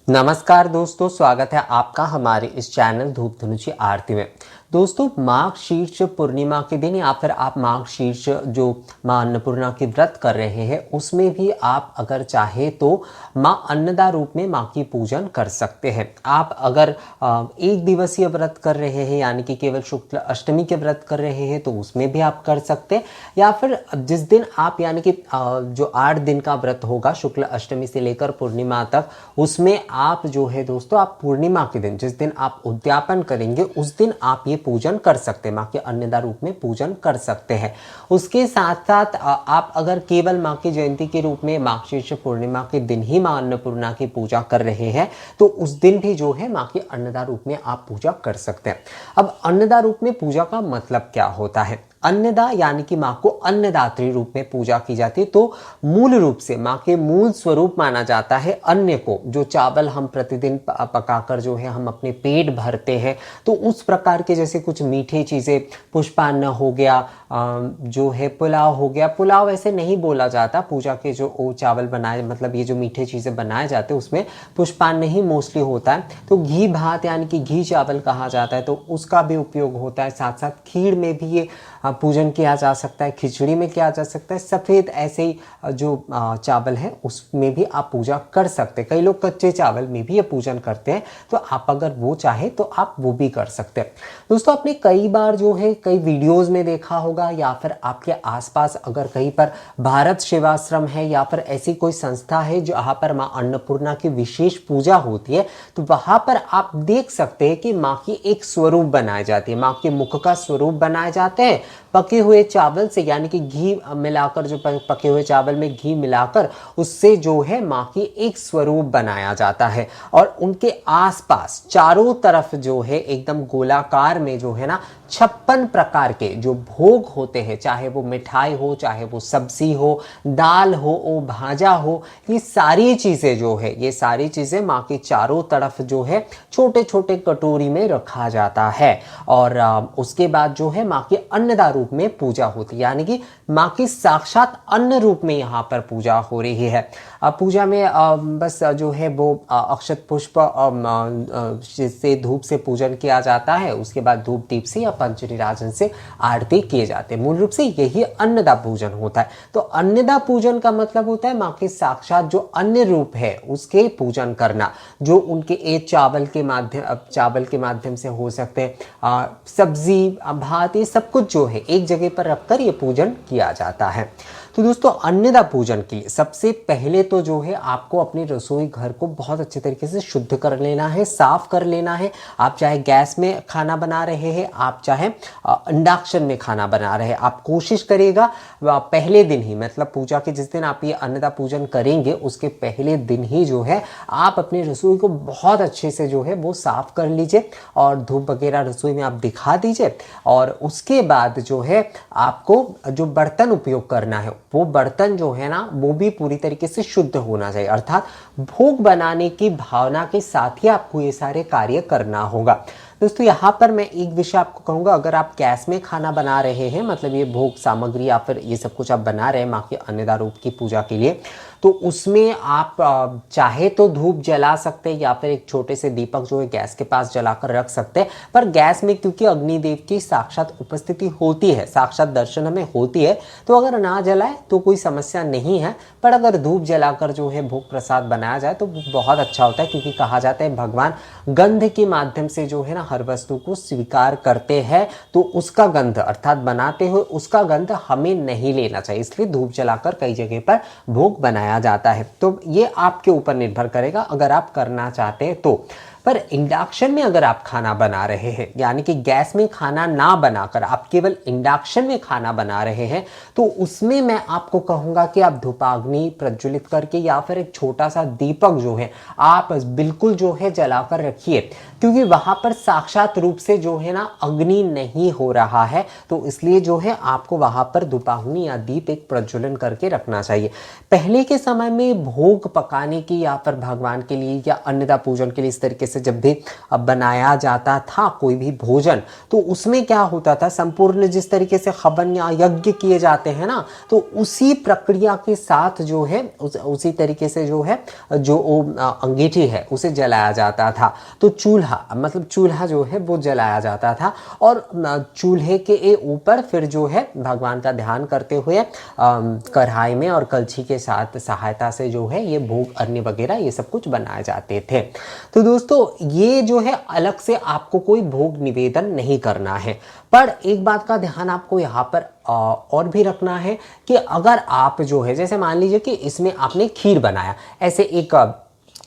नमस्कार दोस्तों, स्वागत है आपका हमारे इस चैनल धूप धनुषी आरती में। दोस्तों, माघ शीर्ष पूर्णिमा के दिन या फिर आप माघ शीर्ष जो माँ अन्नपूर्णा की व्रत कर रहे हैं उसमें भी आप अगर चाहे तो माँ अन्नदा रूप में माँ की पूजन कर सकते हैं। आप अगर एक दिवसीय व्रत कर रहे हैं यानी कि केवल शुक्ल अष्टमी के व्रत कर रहे हैं तो उसमें भी आप कर सकते हैं, या फिर जिस दिन आप यानी कि जो 8 दिन का व्रत होगा शुक्ल अष्टमी से लेकर पूर्णिमा तक, उसमें आप जो है दोस्तों आप पूर्णिमा के दिन जिस दिन आप उद्यापन करेंगे उस दिन आप ये पूजन कर सकते हैं, माँ के अन्नदा रूप में पूजन कर सकते हैं। उसके साथ साथ आप अगर केवल माँ की जयंती के रूप में माघ शीर्ष पूर्णिमा के दिन ही माँ अन्नपूर्णा की पूजा कर रहे हैं तो उस दिन भी जो है माँ के अन्नदा रूप में आप पूजा कर सकते हैं। अब अन्नदा रूप में पूजा का मतलब क्या होता है? अन्नदा यानी कि माँ को अन्नदात्री रूप में पूजा की जाती है। तो मूल रूप से माँ के मूल स्वरूप माना जाता है अन्न को, जो चावल हम प्रतिदिन पकाकर जो है हम अपने पेट भरते हैं, तो उस प्रकार के जैसे कुछ मीठे चीज़ें, पुष्पान्न हो गया, जो है पुलाव हो गया। पुलाव ऐसे नहीं बोला जाता, पूजा के जो चावल बनाए मतलब ये जो मीठे चीज़ें बनाए जाते हैं उसमें पुष्पान्न ही मोस्टली होता है। तो घी भात यानी कि घी चावल कहा जाता है, तो उसका भी उपयोग होता है। साथ साथ खीर में भी ये पूजन किया जा सकता है, खिचड़ी में किया जा सकता है, सफ़ेद ऐसे ही जो चावल है उसमें भी आप पूजा कर सकते हैं। कई लोग कच्चे चावल में भी ये पूजन करते हैं, तो आप अगर वो चाहे तो आप वो भी कर सकते हैं। दोस्तों, आपने कई बार जो है कई वीडियोज़ में देखा होगा या फिर आपके आसपास अगर कहीं पर भारत सेवाश्रम है या फिर ऐसी कोई संस्था है जहाँ पर माँ अन्नपूर्णा की विशेष पूजा होती है, तो वहाँ पर आप देख सकते हैं कि माँ की एक स्वरूप बनाई जाती है, माँ के मुख का स्वरूप बनाए जाते हैं पके हुए चावल से, यानी कि घी मिलाकर, जो पके हुए चावल में घी मिलाकर उससे जो है माँ की एक स्वरूप बनाया जाता है। और उनके आसपास चारों तरफ जो है एकदम गोलाकार में जो है ना 56 प्रकार के जो भोग होते हैं, चाहे वो मिठाई हो, चाहे वो सब्जी हो, दाल हो, भाजा हो, ये सारी चीज़ें जो है ये सारी चीज़ें माँ के चारों तरफ जो है छोटे छोटे कटोरी में रखा जाता है। और उसके बाद जो है माँ के अन्नदा रूप में पूजा होती है, यानी कि माँ की साक्षात अन्न रूप में यहाँ पर पूजा हो रही है। पूजा में बस जो है वो अक्षत पुष्प से धूप से पूजन किया जाता है, उसके बाद धूप दीप से या पंचनीराजन से आरती किए जाते हैं। मूल रूप से यही अन्नदा पूजन होता है। तो अन्नदा पूजन का मतलब होता है माँ के साक्षात जो अन्न रूप है उसके पूजन करना, जो उनके एक चावल के माध्यम से हो सकते हैं, सब्जी भात, ये सब कुछ जो है एक जगह पर रखकर ये पूजन किया जाता है। तो दोस्तों, अन्नदा पूजन के लिए सबसे पहले तो जो है आपको अपनी रसोई घर को बहुत अच्छे तरीके से शुद्ध कर लेना है, साफ कर लेना है। आप चाहे गैस में खाना बना रहे हैं, आप चाहे इंडक्शन में खाना बना रहे हैं, आप कोशिश करिएगा पहले दिन ही, मतलब पूजा के जिस दिन आप ये अन्नदा पूजन करेंगे उसके पहले दिन ही जो है आप अपनी रसोई को बहुत अच्छे से जो है वो साफ कर लीजिए और धूप वगैरह रसोई में आप दिखा दीजिए। और उसके बाद जो है आपको जो बर्तन उपयोग करना है वो बर्तन जो है ना वो भी पूरी तरीके से शुद्ध होना चाहिए, अर्थात भोग बनाने की भावना के साथ ही आपको ये सारे कार्य करना होगा। दोस्तों, यहाँ पर मैं एक विषय आपको कहूँगा, अगर आप गैस में खाना बना रहे हैं, मतलब ये भोग सामग्री या फिर ये सब कुछ आप बना रहे हैं माँ के अन्नदा रूप की पूजा के लिए, तो उसमें आप चाहे तो धूप जला सकते हैं या फिर एक छोटे से दीपक जो है गैस के पास जलाकर रख सकते हैं। पर गैस में क्योंकि अग्निदेव की साक्षात उपस्थिति होती है, साक्षात दर्शन हमें होती है, तो अगर ना जलाए तो कोई समस्या नहीं है। पर अगर धूप जलाकर जो है भोग प्रसाद बनाया जाए तो बहुत अच्छा होता है, क्योंकि कहा जाता है भगवान गंध के माध्यम से जो है ना हर वस्तु को स्वीकार करते हैं, तो उसका गंध अर्थात बनाते हुए उसका गंध हमें नहीं लेना चाहिए, इसलिए धूप जलाकर कई जगह पर भोग बनाया जाता है। तो ये आपके ऊपर निर्भर करेगा अगर आप करना चाहते हैं तो। पर इंडक्शन में अगर आप खाना बना रहे हैं, यानी कि गैस में खाना ना बनाकर आप केवल इंडक्शन में खाना बना रहे हैं, तो उसमें मैं आपको कहूँगा कि आप धूपाग्नि प्रज्वलित करके या फिर एक छोटा सा दीपक जो है आप बिल्कुल जो है जलाकर रखिए, क्योंकि वहाँ पर साक्षात रूप से जो है ना अग्नि नहीं हो रहा है, तो इसलिए जो है आपको वहाँ पर धूपाग्नि या दीप एक प्रज्वलन करके रखना चाहिए। पहले के समय में भोग पकाने की या फिर भगवान के लिए या अन्नदा पूजन के लिए इस तरीके से जब भी बनाया जाता था कोई भी भोजन, तो उसमें क्या होता था, संपूर्ण जिस तरीके से हवन या यज्ञ किए जाते हैं ना, तो उसी प्रक्रिया के साथ जो है उसी तरीके से जो है जो अंगीठी है उसे जलाया जाता था। तो चूल्हा, मतलब चूल्हा जो है वो जलाया जाता था, और चूल्हे के ऊपर फिर जो है भगवान का ध्यान करते हुए कढ़ाई में और कलछी के साथ सहायता से जो है ये भोग अन्न वगैरह ये सब कुछ बनाए जाते थे। तो दोस्तों ये जो है अलग से आपको कोई भोग निवेदन नहीं करना है। पर एक बात का ध्यान आपको यहाँ पर और भी रखना है कि अगर आप जो है, जैसे मान लीजिए कि इसमें आपने खीर बनाया, ऐसे एक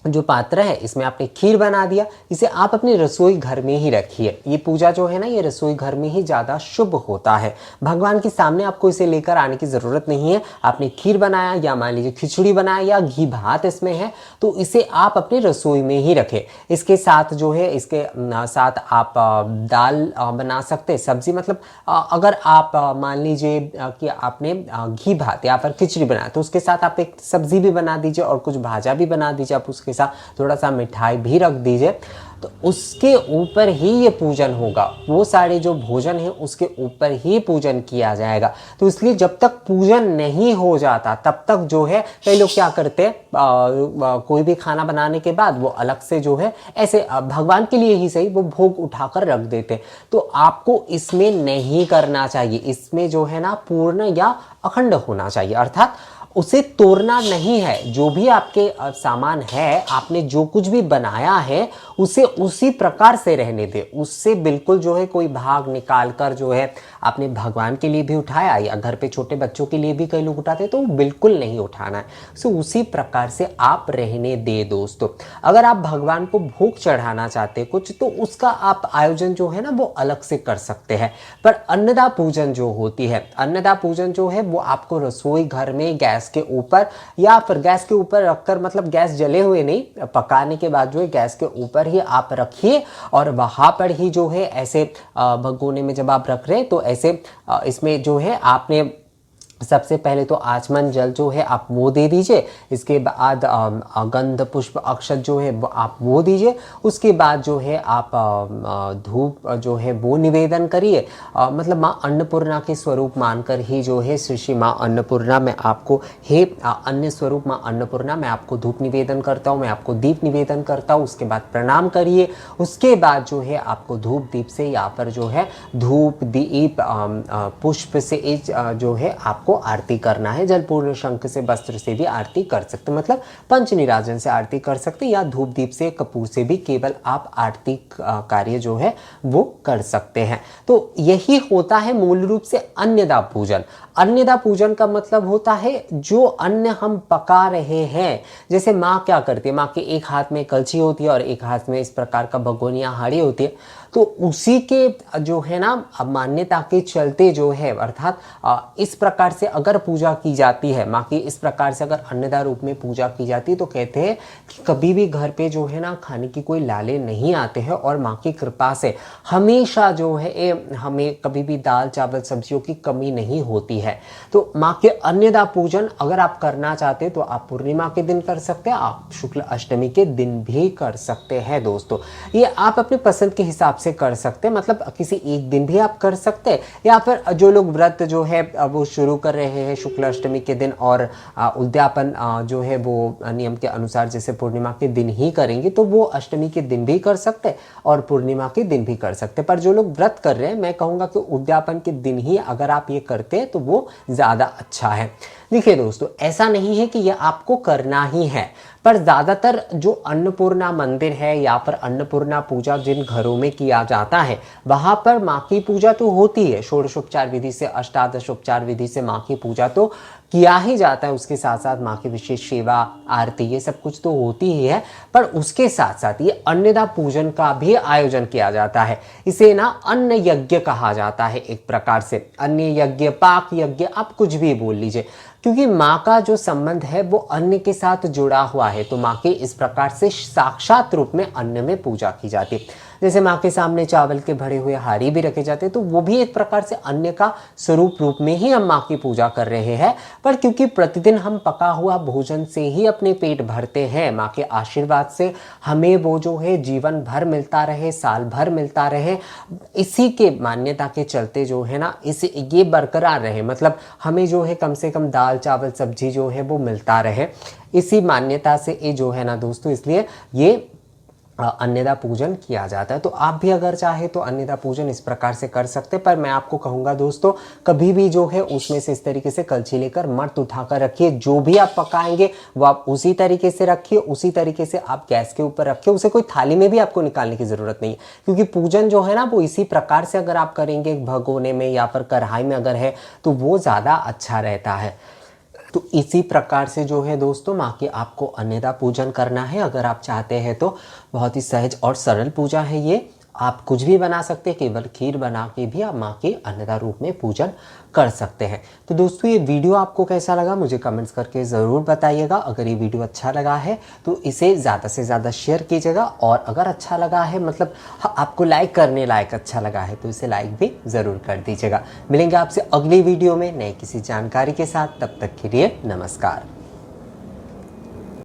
जो पात्र है इसमें आपने खीर बना दिया, इसे आप अपनी रसोई घर में ही रखिए। ये पूजा जो है ना ये रसोई घर में ही ज़्यादा शुभ होता है। भगवान के सामने आपको इसे लेकर आने की ज़रूरत नहीं है। आपने खीर बनाया या मान लीजिए खिचड़ी बनाया या घी भात इसमें है, तो इसे आप अपनी रसोई में ही रखें। इसके साथ जो है इसके साथ आप दाल बना सकते, सब्जी, मतलब अगर आप मान लीजिए कि आपने घी भात या फिर खिचड़ी बनाया तो उसके साथ आप एक सब्जी भी बना दीजिए और कुछ भाजा भी बना दीजिए, आप उसके साथ थोड़ा सा मिठाई भी रख दीजिए, तो उसके ऊपर ही ये पूजन होगा। वो सारे जो भोजन है उसके ऊपर ही पूजन किया जाएगा। तो इसलिए जब तक पूजन नहीं हो जाता तब तक जो है कई लोग क्या करते हैं, कोई भी खाना बनाने के बाद वो अलग से जो है ऐसे भगवान के लिए ही सही वो भोग उठाकर रख देते। तो आपको इसमें नहीं करना चाहिए। इसमें जो है ना पूर्ण या अखंड होना चाहिए, अर्थात उसे तोड़ना नहीं है। जो भी आपके सामान है, आपने जो कुछ भी बनाया है उसे उसी प्रकार से रहने दे। उससे बिल्कुल जो है कोई भाग निकाल कर जो है आपने भगवान के लिए भी उठाया या घर पे छोटे बच्चों के लिए भी कई लोग उठाते हैं, तो बिल्कुल नहीं उठाना है। सो उसी प्रकार से आप रहने दे दोस्तों। अगर आप भगवान को भोग चढ़ाना चाहते कुछ, तो उसका आप आयोजन जो है ना वो अलग से कर सकते हैं। पर अन्नदा पूजन जो होती है, अन्नदा पूजन जो है वो आपको रसोई घर में गैस के ऊपर या फिर गैस के ऊपर रखकर, मतलब गैस जले हुए नहीं, पकाने के बाद जो है गैस के ऊपर ही आप रखिए और वहां पर ही जो है ऐसे भगोने में जब आप रख रहे हैं तो ऐसे इसमें जो है आपने सबसे पहले तो आचमन जल जो है आप वो दे दीजिए। इसके बाद गंध पुष्प अक्षत जो है आप वो दीजिए। उसके बाद जो है आप धूप जो है वो निवेदन करिए। मतलब माँ अन्नपूर्णा के स्वरूप मानकर ही जो है श्री माँ अन्नपूर्णा मैं आपको, हे अन्य स्वरूप माँ अन्नपूर्णा मैं आपको धूप निवेदन करता हूँ, मैं आपको दीप निवेदन करता हूँ। उसके बाद प्रणाम करिए। उसके बाद जो है आपको धूप दीप से या फिर जो है धूप दीप पुष्प से जो है आपको आरती करना है। जलपूर्ण शंख से वस्त्र से भी आरती कर सकते, मतलब पंच निराजन से आरती कर सकते, या धूप दीप से कपूर से भी केवल आप आरती कार्य जो है वो कर सकते हैं। तो यही होता है मूल रूप से अन्नदा पूजन। अन्नदा पूजन का मतलब होता है जो अन्न हम पका रहे हैं। जैसे माँ क्या करती है, माँ के एक हाथ में कलछी होती है और एक हाथ में इस प्रकार का भगोनी या हाड़ी होती है। तो उसी के जो है ना मान्यता के चलते जो है, अर्थात इस प्रकार से अगर पूजा की जाती है माँ की, इस प्रकार से अगर अन्नदा रूप में पूजा की जाती है, तो कहते हैं कि कभी भी घर पे जो है ना खाने की कोई लाले नहीं आते हैं और माँ की कृपा से हमेशा जो है हमें कभी भी दाल चावल सब्जियों की कमी नहीं होती है। तो माँ के अन्नदा पूजन अगर आप करना चाहते हैं तो आप पूर्णिमा के दिन कर सकते हैं, आप शुक्ल अष्टमी के दिन भी कर सकते हैं दोस्तों। ये आप अपने पसंद के हिसाब से कर सकते हैं, मतलब किसी एक दिन भी आप कर सकते हैं, या फिर जो लोग व्रत जो है वो शुरू कर रहे हैं शुक्ल अष्टमी के दिन और उद्यापन जो है वो नियम के अनुसार जैसे पूर्णिमा के दिन ही करेंगे, तो वो अष्टमी के दिन भी कर सकते हैं और पूर्णिमा के दिन भी कर सकते हैं। पर जो लोग व्रत कर रहे हैं, मैं कहूँगा कि उद्यापन के दिन ही अगर आप ये करते हैं तो वो ज़्यादा अच्छा है। देखिए दोस्तों, ऐसा नहीं है कि ये आपको करना ही है, पर ज़्यादातर जो अन्नपूर्णा मंदिर है या फिर अन्नपूर्णा पूजा जिन घरों में किया जाता है वहाँ पर माँ की पूजा तो होती है। षोडशोपचार विधि से अष्टादशोपचार विधि से माँ की पूजा तो किया ही जाता है। उसके साथ साथ माँ की विशेष सेवा आरती ये सब कुछ तो होती ही है, पर उसके साथ साथ ये अन्नदा पूजन का भी आयोजन किया जाता है। इसे ना अन्न यज्ञ कहा जाता है एक प्रकार से। अन्न यज्ञ, पाक यज्ञ, आप कुछ भी बोल लीजिए। क्योंकि माँ का जो संबंध है वो अन्न के साथ जुड़ा हुआ है। तो माँ की इस प्रकार से साक्षात रूप में अन्न में पूजा की जाती है। जैसे माँ के सामने चावल के भरे हुए हारी भी रखे जाते हैं, तो वो भी एक प्रकार से अन्न का स्वरूप रूप में ही हम माँ की पूजा कर रहे हैं। पर क्योंकि प्रतिदिन हम पका हुआ भोजन से ही अपने पेट भरते हैं, माँ के आशीर्वाद से हमें वो जो है जीवन भर मिलता रहे, साल भर मिलता रहे, इसी के मान्यता के चलते जो है ना, इस ये बरकरार रहे, मतलब हमें जो है कम से कम दाल चावल सब्जी जो है वो मिलता रहे, इसी मान्यता से ये जो है ना दोस्तों, इसलिए ये अन्नदा पूजन किया जाता है। तो आप भी अगर चाहे तो अन्नदा पूजन इस प्रकार से कर सकते हैं। पर मैं आपको कहूँगा दोस्तों, कभी भी जो है उसमें से इस तरीके से कलछी लेकर मत उठाकर रखिए। जो भी आप पकाएंगे वो आप उसी तरीके से रखिए, उसी तरीके से आप गैस के ऊपर रखिए। उसे कोई थाली में भी आपको निकालने की ज़रूरत नहीं है, क्योंकि पूजन जो है ना वो इसी प्रकार से अगर आप करेंगे, भगोने में या फिर कढ़ाई में अगर है, तो वो ज़्यादा अच्छा रहता है। तो इसी प्रकार से जो है दोस्तों माँ की आपको अन्नदा पूजन करना है। अगर आप चाहते हैं तो बहुत ही सहज और सरल पूजा है ये। आप कुछ भी बना सकते हैं, केवल खीर बना के भी आप माँ के अन्नदा रूप में पूजन कर सकते हैं। तो दोस्तों ये वीडियो आपको कैसा लगा मुझे कमेंट्स करके ज़रूर बताइएगा। अगर ये वीडियो अच्छा लगा है तो इसे ज़्यादा से ज़्यादा शेयर कीजिएगा, और अगर अच्छा लगा है, मतलब आपको लाइक करने लायक अच्छा लगा है, तो इसे लाइक भी ज़रूर कर दीजिएगा। मिलेंगे आपसे अगली वीडियो में नए किसी जानकारी के साथ, तब तक के लिए नमस्कार।